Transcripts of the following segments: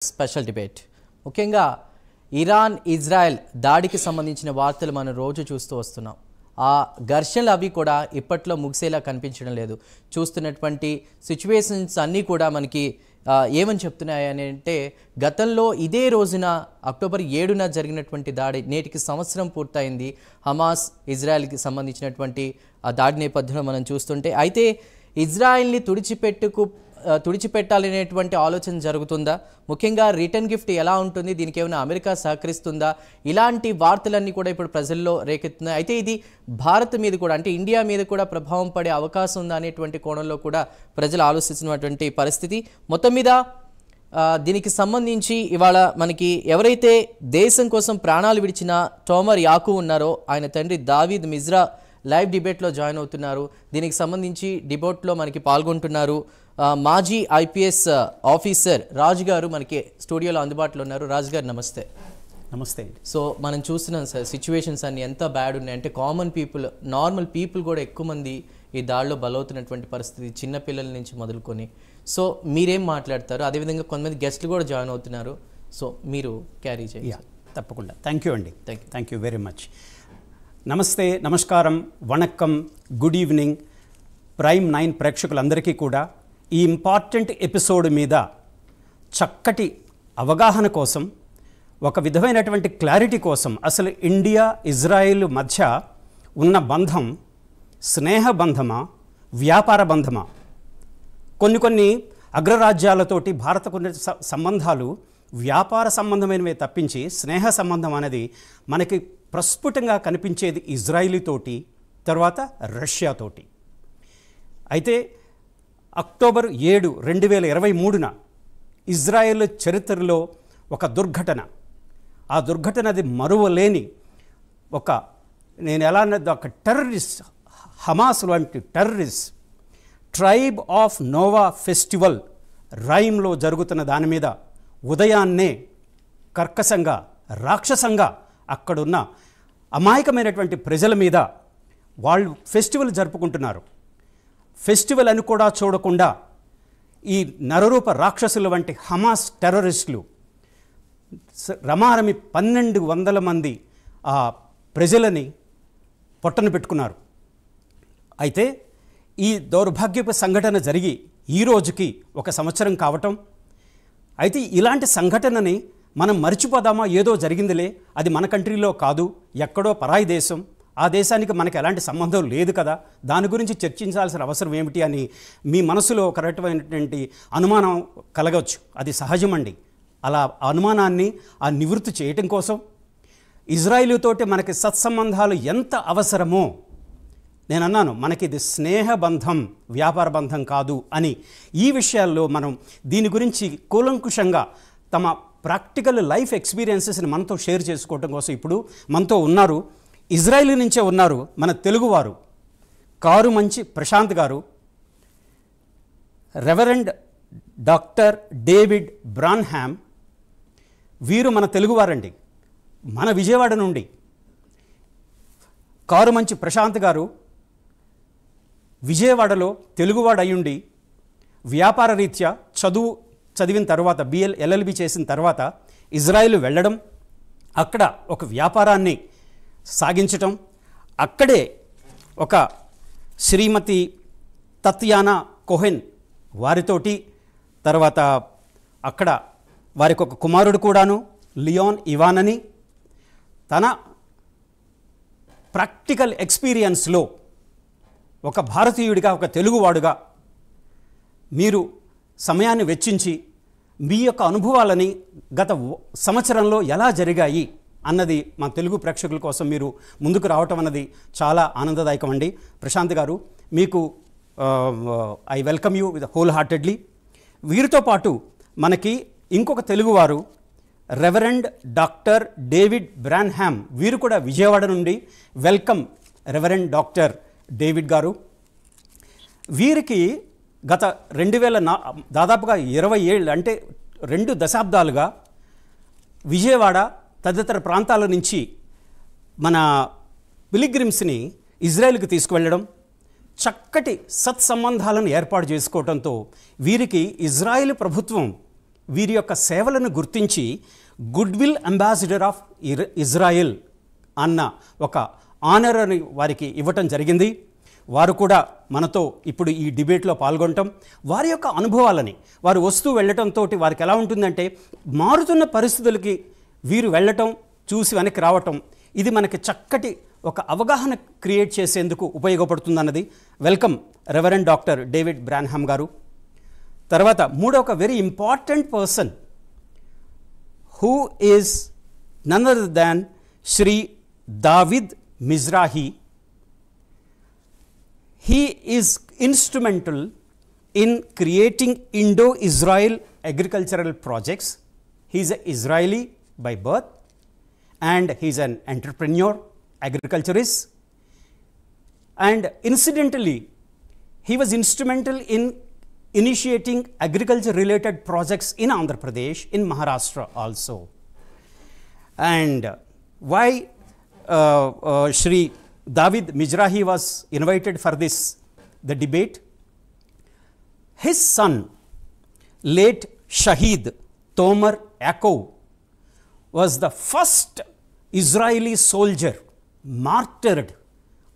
Special debate ముఖ్యంగా Iran Israel దాడికి సంబంధించిన వార్తలు మనం రోజు చూస్తూ వస్తున్నాం. ఆ ఘర్షణలు అవి కూడా ఇప్పట్లో ముగిసేలా కనిపించడం లేదు. చూస్తున్నటువంటి సిచ్యువేషన్స్ అన్నీ కూడా మనకి ఏమని చెప్తున్నాయని అంటే, గతంలో ఇదే రోజున అక్టోబర్ 7న జరిగినటువంటి దాడి నేటికి సంవత్సరం పూర్తయింది. హమాస్ ఇజ్రాయెల్కి సంబంధించినటువంటి ఆ దాడి నేపథ్యంలో మనం చూస్తుంటే, అయితే ఇజ్రాయెల్ని తుడిచిపెట్టాలనేటువంటి ఆలోచన జరుగుతుందా? ముఖ్యంగా రిటర్న్ గిఫ్ట్ ఎలా ఉంటుంది? దీనికి ఏమైనా అమెరికా సహకరిస్తుందా? ఇలాంటి వార్తలన్నీ కూడా ఇప్పుడు ప్రజల్లో రేకెత్తున్నాయి. అయితే ఇది భారత్ మీద కూడా, అంటే ఇండియా మీద కూడా ప్రభావం పడే అవకాశం ఉందా అనేటువంటి కోణంలో కూడా ప్రజలు ఆలోచిస్తున్నటువంటి పరిస్థితి. మొత్తం మీద దీనికి సంబంధించి ఇవాళ మనకి ఎవరైతే దేశం కోసం ప్రాణాలు విడిచిన టోమర్ యాకూ ఉన్నారో ఆయన తండ్రి దావీద్ మిజ్రా లైవ్ డిబేట్లో జాయిన్ అవుతున్నారు. దీనికి సంబంధించి డిబేట్లో మనకి పాల్గొంటున్నారు మాజీ ఐపీఎస్ ఆఫీసర్ రాజు గారు మనకి స్టూడియోలో అందుబాటులో ఉన్నారు. రాజు గారు నమస్తే. నమస్తే. సో మనం చూస్తున్నాం సార్, సిచ్యువేషన్స్ అన్ని ఎంత బ్యాడ్ ఉన్నాయి అంటే, కామన్ పీపుల్, నార్మల్ పీపుల్ కూడా ఎక్కువ మంది ఈ దాడిలో బలవుతున్నటువంటి పరిస్థితి, చిన్నపిల్లల నుంచి మొదలుకొని. సో మీరేం మాట్లాడతారు? అదేవిధంగా కొంతమంది గెస్ట్లు కూడా జాయిన్ అవుతున్నారు. సో మీరు క్యారీ చేయాలి. తప్పకుండా. థ్యాంక్ యూ అండి. Thank you very much. నమస్తే, నమస్కారం, వణక్కం, గుడ్ ఈవినింగ్ ప్రైమ్ 9 ప్రేక్షకులందరికీ కూడా ఈ ఇంపార్టెంట్ ఎపిసోడ్ మీద చక్కటి అవగాహన కోసం, ఒక విధమైనటువంటి క్లారిటీ కోసం, అసలు ఇండియా ఇజ్రాయిల్ మధ్య ఉన్న బంధం స్నేహ బంధమా, వ్యాపార బంధమా? కొన్ని అగ్రరాజ్యాలతోటి భారతకు సంబంధాలు వ్యాపార సంబంధమైనవే తప్పించి స్నేహ సంబంధం అనేది మనకి ప్రస్ఫుటంగా కనిపించేది ఇజ్రాయిలీతోటి, తర్వాత రష్యాతోటి. అయితే అక్టోబర్ 7, 2023న ఇజ్రాయెల్ చరిత్రలో ఒక దుర్ఘటన, ఆ దుర్ఘటన అది మరువలేని నేను ఎలా అన్నది, ఒక టెర్రరిస్ట్, హమాస్ లాంటి terrorist tribe of Nova festival రైమ్లో జరుగుతున్న దాని మీద ఉదయాన్నే కర్కశంగా, రాక్షసంగా అక్కడున్న అమాయకమైనటువంటి ప్రజల మీద వాళ్ళు ఫెస్టివల్ జరుపుకుంటున్నారు. ఫెస్టివల్ అని కూడా చూడకుండా ఈ నరరూప రాక్షసుల వంటి హమాస్ టెర్రరిస్టులు రమారమి 1200 మంది ఆ ప్రజలని పొట్టన పెట్టుకున్నారు. అయితే ఈ దౌర్భాగ్యపు సంఘటన జరిగి ఈ రోజుకి 1 సంవత్సరం కావటం. అయితే ఇలాంటి సంఘటనని మనం మర్చిపోదామా? ఏదో జరిగిందిలే, అది మన కంట్రీలో కాదు, ఎక్కడో పరాయి దేశం, ఆ దేశానికి మనకి ఎలాంటి సంబంధం లేదు కదా, దాని గురించి చర్చించాల్సిన అవసరం ఏమిటి అని మీ మనసులో ఒక రకమైనటువంటి అనుమానం కలగవచ్చు. అది సహజమండి. అలా అనుమానాన్ని నివృత్తి చేయటం కోసం ఇజ్రాయిలుతోటి మనకి సత్సంబంధాలు ఎంత అవసరమో నేను అన్నాను. మనకి ఇది స్నేహ బంధం, వ్యాపార బంధం కాదు అని. ఈ విషయాల్లో మనం దీని గురించి కూలంకుషంగా తమ ప్రాక్టికల్ లైఫ్ ఎక్స్పీరియన్సెస్ని మనతో షేర్ చేసుకోవటం కోసం ఇప్పుడు మనతో ఉన్నారు, ఇజ్రాయిల్ నుంచే ఉన్నారు మన తెలుగువారు కారుమంచి ప్రశాంత్ గారు, రెవరెండ్ డాక్టర్ డేవిడ్ బ్రాన్హామ్. వీరు మన తెలుగువారండి, మన విజయవాడ నుండి. కారుమంచి ప్రశాంత్ గారు విజయవాడలో తెలుగువాడు అయ్యుండి వ్యాపార రీత్యా చదివిన తర్వాత LLB చేసిన తర్వాత ఇజ్రాయిల్ వెళ్ళడం, అక్కడ ఒక వ్యాపారాన్ని సాగించటం, అక్కడే ఒక శ్రీమతి తత్యానా కోహెన్ వారితోటి, తర్వాత అక్కడ వారికి ఒక కుమారుడు కూడాను లియోన్ ఇవాన్ అని. తన ప్రాక్టికల్ ఎక్స్పీరియన్స్లో ఒక భారతీయుడిగా, ఒక తెలుగువాడుగా మీరు సమయాన్ని వెచ్చించి మీ యొక్క అనుభవాలని గత సంవత్సరంలో ఎలా జరిగాయి అన్నది మా తెలుగు ప్రేక్షకుల కోసం మీరు ముందుకు రావటం అన్నది చాలా ఆనందదాయకం అండి. ప్రశాంత్ గారు, మీకు I welcome you with whole heartedly. వీరితో పాటు మనకి ఇంకొక తెలుగువారు రెవరెండ్ డాక్టర్ డేవిడ్ బ్రాన్హామ్. వీరు కూడా విజయవాడ నుండి. వెల్కమ్ రెవరెండ్ డాక్టర్ డేవిడ్ గారు. వీరికి గత 2000 దాదాపుగా 20 ఏళ్ళు, అంటే 2 దశాబ్దాలుగా విజయవాడ తదితర ప్రాంతాల నుంచి మన పిలిగ్రిమ్స్ని ఇజ్రాయెల్కి తీసుకువెళ్ళడం, చక్కటి సత్సంబంధాలను ఏర్పాటు చేసుకోవడంతో వీరికి ఇజ్రాయెల్ ప్రభుత్వం వీరి యొక్క సేవలను గుర్తించి good will ambassador of Israel అన్న ఒక ఆనర్ని వారికి ఇవ్వటం జరిగింది. వారు కూడా మనతో ఇప్పుడు ఈ డిబేట్లో పాల్గొనటం, వారి యొక్క అనుభవాలని వారు వస్తూ వెళ్ళటంతో వారికి ఎలా ఉంటుందంటే మారుతున్న పరిస్థితులకి వీరు వెళ్ళటం, చూసి వెనక్కి రావటం, ఇది మనకి చక్కటి ఒక అవగాహన క్రియేట్ చేసేందుకు ఉపయోగపడుతుందన్నది. Welcome reverend doctor David Branham garu. తర్వాత మూడో ఒక very important person who is none other than Shri David Mizrahi. He is instrumental in creating Indo-Israel agricultural projects. He is an Israeli by birth and he is an entrepreneur, agriculturist, and incidentally he was instrumental in initiating agriculture related projects in Andhra Pradesh, in Maharashtra also. And why Shri David Mizrahi was invited for the debate? His son, late Shahid Tomer Yaakov, was the first Israeli soldier martyred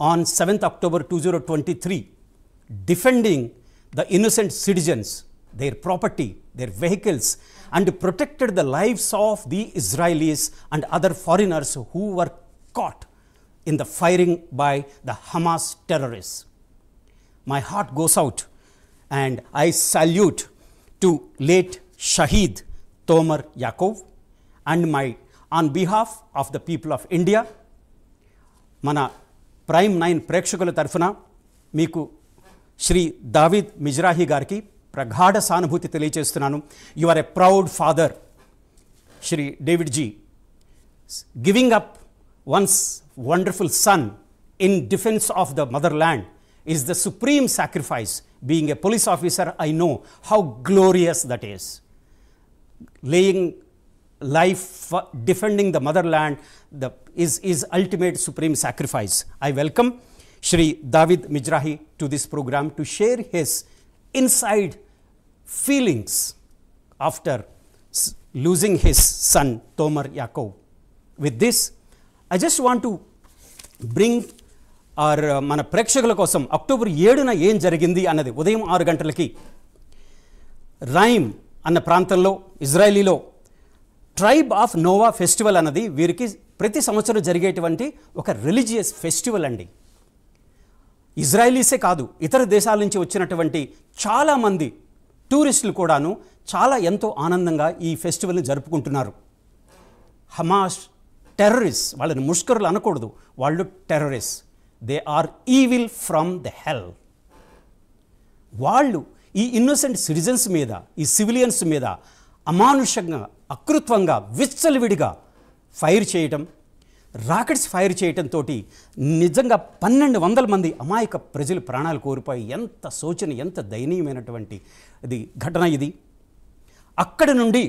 on 7th October 2023, defending the innocent citizens, their property, their vehicles, and protected the lives of the Israelis and other foreigners who were caught in the firing by the Hamas terrorists. My heart goes out and I salute to late Shahid Tomer Yaakov and on behalf of the people of India, mana Prime 9 ప్రేక్షకుల తరఫున మీకు శ్రీ దావిద్ మిజ్రాహి గారికి ప్రగాఢ సానుభూతి తెలియజేస్తున్నాను. You are a proud father, Shri David ji. Giving up one's wonderful son in defence of the motherland is the supreme sacrifice. Being a police officer, I know how glorious that is. Laying life, defending the motherland is ultimate supreme sacrifice. I welcome Shri David Mizrahi to this program to share his inside feelings after losing his son Tomer Yaakov. With this, I just want to bring our mana ప్రేక్షకుల కోసం October 7న ఏం జరిగింది అన్నది. ఉదయం 6 గంటలకి rhyme అన్న ప్రాంతంలో ఇజ్రాయలీలో tribe of Nova festival అన్నది వీరికి ప్రతి సంవత్సరం జరిగేటువంటి ఒక రిలీజియస్ ఫెస్టివల్ అండి. ఇజ్రాయలీసే కాదు, ఇతర దేశాల నుంచి వచ్చినటువంటి చాలామంది టూరిస్టులు కూడాను చాలా ఎంతో ఆనందంగా ఈ ఫెస్టివల్ని జరుపుకుంటున్నారు. హమాస్ టెర్రరిస్ట్, వాళ్ళని ముష్కరులు అనకూడదు, వాళ్ళు terrorist. They are evil from the hell. వాళ్ళు ఈ ఇన్నోసెంట్ సిటిజన్స్ మీద, ఈ సివిలియన్స్ మీద అమానుషంగా, అకృత్వంగా, విచ్చలవిడిగా ఫైర్ చేయటం, రాకెట్స్ ఫైర్ చేయటంతో నిజంగా 1200 మంది అమాయక ప్రజలు ప్రాణాలు కోల్పోయి ఎంత శోచన, ఎంత దయనీయమైనటువంటి ఘటన ఇది. అక్కడి నుండి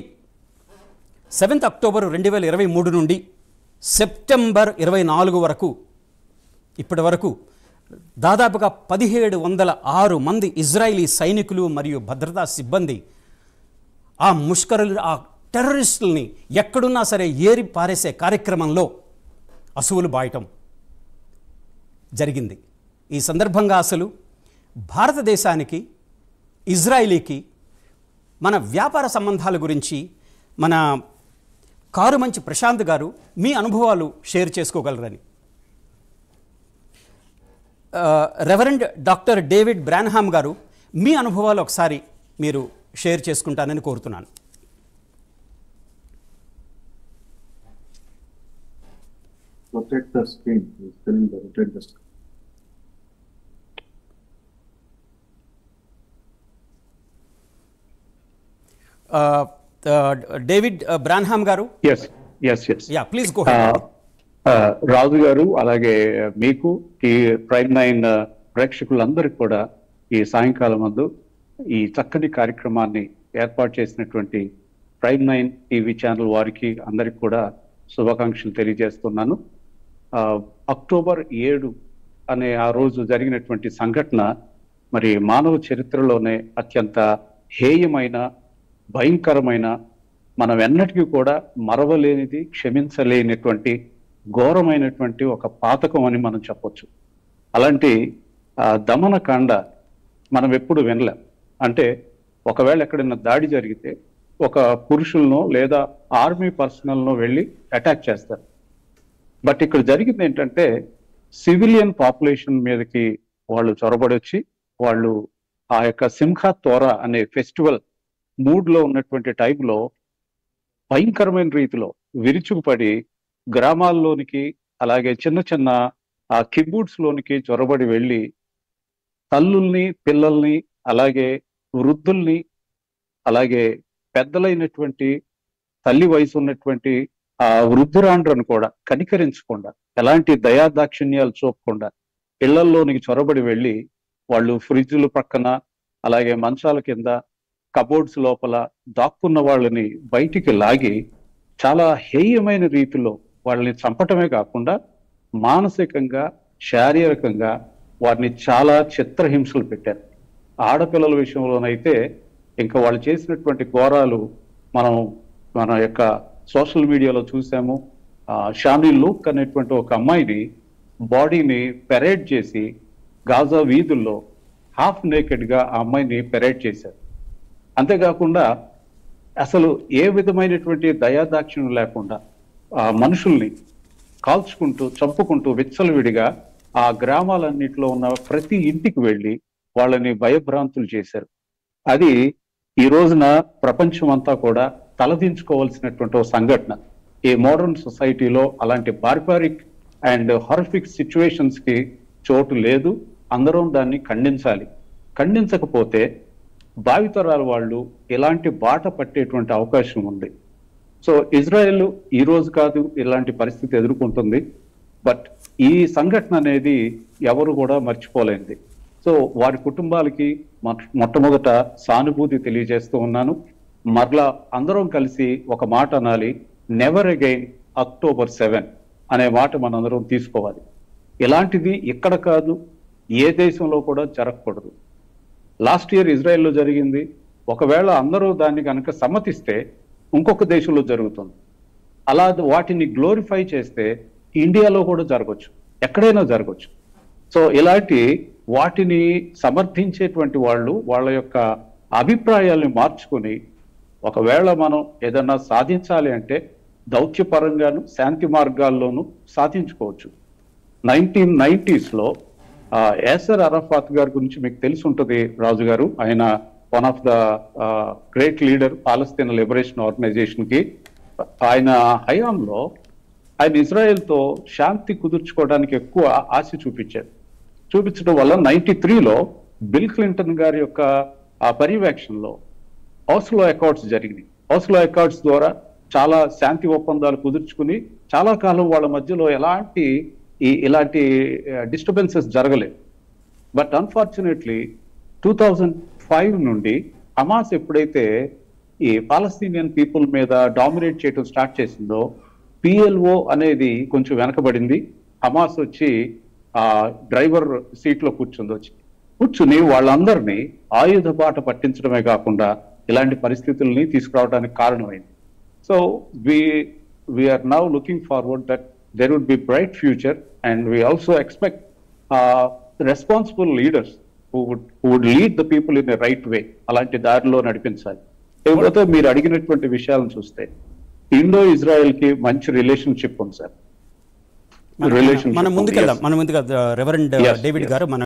7th అక్టోబర్ 2023 నుండి సెప్టెంబర్ 24 వరకు ఇప్పటి వరకు దాదాపుగా 1706 మంది ఇజ్రాయిలీ సైనికులు మరియు భద్రతా సిబ్బంది ఆ ముష్కరులు, ఆ టెర్రరిస్టుల్ని ఎక్కడున్నా సరే ఏరి పారేసే కార్యక్రమంలో అసువులు బాయటం జరిగింది. ఈ సందర్భంగా అసలు భారతదేశానికి, ఇజ్రాయిలీకి మన వ్యాపార సంబంధాల గురించి మన కారుమంచి ప్రశాంత్ గారు మీ అనుభవాలు షేర్ చేసుకోగలరని. Reverend doctor David Branham garu మీ అనుభవాలు ఒకసారి మీరు షేర్ చేసుకుంటానని కోరుతున్నాను. Rotate the screen. He's telling to rotate the screen. David Branham garu. Yes. Yeah, please go ahead. రాజు గారు, అలాగే మీకు ఈ ప్రైమ్ 9 ప్రేక్షకులందరికీ కూడా ఈ సాయంకాలం ముందు ఈ చక్కని కార్యక్రమాన్ని ఏర్పాటు చేసినటువంటి ప్రైమ్ 9 టీవీ ఛానల్ వారికి అందరికి కూడా శుభాకాంక్షలు తెలియజేస్తున్నాను. అక్టోబర్ 7 అనే ఆ రోజు జరిగినటువంటి సంఘటన మరి మానవ చరిత్రలోనే అత్యంత హేయమైన, భయంకరమైన, మనం ఎన్నటికీ కూడా మరవలేనిది, క్షమించలేనటువంటి ఘోరమైనటువంటి ఒక పాతకం అని మనం చెప్పొచ్చు. అలాంటి దమనకాండ మనం ఎప్పుడు వినలేం. అంటే ఒకవేళ ఎక్కడైనా దాడి జరిగితే ఒక పురుషులను లేదా ఆర్మీ పర్సనల్ను వెళ్ళి అటాక్ చేస్తారు. బట్ ఇక్కడ జరిగింది ఏంటంటే సివిలియన్ పాపులేషన్ మీదకి వాళ్ళు చొరబడి వచ్చి వాళ్ళు ఆ యొక్క సింహా తోరా అనే ఫెస్టివల్ మూడ్లో ఉన్నటువంటి టైంలో భయంకరమైన రీతిలో విరుచుకుపడి గ్రామాల్లోనికి అలాగే చిన్న చిన్న ఆ కిబూట్స్ లోనికి చొరబడి వెళ్ళి తల్లుల్ని, పిల్లల్ని, అలాగే వృద్ధుల్ని, అలాగే పెద్దలైనటువంటి తల్లి వయసు ఉన్నటువంటి ఆ వృద్ధురాండ్రను కూడా కనికరించకుండా, ఎలాంటి దయాదాక్షిణ్యాలు చూపకుండా ఇళ్లల్లోనికి చొరబడి వెళ్ళి వాళ్ళు ఫ్రిడ్జ్ల పక్కన, అలాగే మంచాల కింద, కబోర్డ్స్ లోపల దాక్కున్న వాళ్ళని బయటికి లాగి చాలా హేయమైన రీతిలో వాళ్ళని చంపటమే కాకుండా మానసికంగా, శారీరకంగా వారిని చాలా చిత్రహింసలు పెట్టారు. ఆడపిల్లల విషయంలోనైతే ఇంకా వాళ్ళు చేసినటువంటి ఘోరాలు మన యొక్క సోషల్ మీడియాలో చూసాము. షానీ లూక్ అనేటువంటి ఒక అమ్మాయిని బాడీని పెరేడ్ చేసి గాజా వీధుల్లో హాఫ్ నేకెడ్ గా ఆ అమ్మాయిని పెరేడ్ చేశారు. అంతేకాకుండా అసలు ఏ విధమైనటువంటి దయాదాక్షిణ్యం లేకుండా ఆ మనుషుల్ని కాల్చుకుంటూ, చంపుకుంటూ విచ్చలవిడిగా ఆ గ్రామాలన్నింటిలో ఉన్న ప్రతి ఇంటికి వెళ్ళి వాళ్ళని భయభ్రాంతులు చేశారు. అది ఈ రోజున ప్రపంచం అంతా కూడా తలదించుకోవాల్సినటువంటి ఒక సంఘటన. ఈ మోడర్న్ సొసైటీలో అలాంటి బార్బారిక్ అండ్ హారిఫిక్ సిచ్యువేషన్స్ కి చోటు లేదు. అందరం దాన్ని ఖండించాలి. ఖండించకపోతే భావితరాల వాళ్ళు ఇలాంటి బాట పట్టేటువంటి అవకాశం ఉంది. సో ఇజ్రాయెల్ ఈ రోజు కాదు ఇలాంటి పరిస్థితి ఎదుర్కొంటుంది. బట్ ఈ సంఘటన అనేది ఎవరు కూడా మర్చిపోలేనిది. సో వారి కుటుంబాలకి మొట్టమొదట సానుభూతి తెలియజేస్తూ ఉన్నాను. మరలా అందరం కలిసి ఒక మాట అనాలి, నెవర్ అగైన్ October 7 అనే మాట మనందరం తీసుకోవాలి. ఇలాంటిది ఇక్కడ కాదు, ఏ దేశంలో కూడా జరగకూడదు. లాస్ట్ ఇయర్ ఇజ్రాయెల్లో జరిగింది. ఒకవేళ అందరూ దాన్ని కనుక సమ్మతిస్తే ఇంకొక దేశంలో జరుగుతుంది. అలా వాటిని గ్లోరిఫై చేస్తే ఇండియాలో కూడా జరగచ్చు, ఎక్కడైనా జరగచ్చు. సో ఇలాంటి వాటిని సమర్థించేటువంటి వాళ్ళు వాళ్ళ యొక్క అభిప్రాయాల్ని మార్చుకుని ఒకవేళ మనం ఏదన్నా సాధించాలి అంటే దౌత్యపరంగాను, శాంతి మార్గాల్లోనూ సాధించుకోవచ్చు. 1990s యాసర్ అరఫాత్ గారి గురించి మీకు తెలిసి ఉంటుంది రాజు గారు. ఆయన one of the great leader Palestine liberation organization కి. ఆయన హయాంలో ఆయన ఇజ్రాయెల్తో శాంతి కుదుర్చుకోవడానికి ఎక్కువ ఆశ చూపించడం వల్ల 93లో బిల్ క్లింటన్ గారి యొక్క ఆ పర్యవేక్షణలో ఆస్లో అకార్డ్స్ జరిగినాయి. ఆస్లో అకార్డ్స్ ద్వారా చాలా శాంతి ఒప్పందాలు కుదుర్చుకుని చాలా కాలం వాళ్ళ మధ్యలో ఇలాంటి డిస్టర్బెన్సెస్ జరగలేదు. బట్ అన్ఫార్చునేట్లీ 2005 నుండి హమాస్ ఎప్పుడైతే ఈ పాలస్తీనియన్ పీపుల్ మీద డామినేట్ చేయడం స్టార్ట్ చేసిందో PLO అనేది కొంచెం వెనకబడింది. హమాస్ వచ్చి ఆ డ్రైవర్ సీట్లో కూర్చుని వాళ్ళందరినీ ఆయుధ బాట పట్టించడమే కాకుండా ఇలాంటి పరిస్థితుల్ని తీసుకురావడానికి కారణమైంది. So we are now looking forward that there would be bright future, and we also expect responsible leaders who would lead the people in the right way. అలాంటి దారిలో నడిపించాలి. లేకపోతే మీరు అడిగినటువంటి విషయాలను చూస్తే ఇండో ఇజ్రాయెల్ కి మంచి రిలేషన్షిప్ ఉంది సార్. మనం ముందుకెళ్దాం. రెవరెండ్ డేవిడ్ గారు మన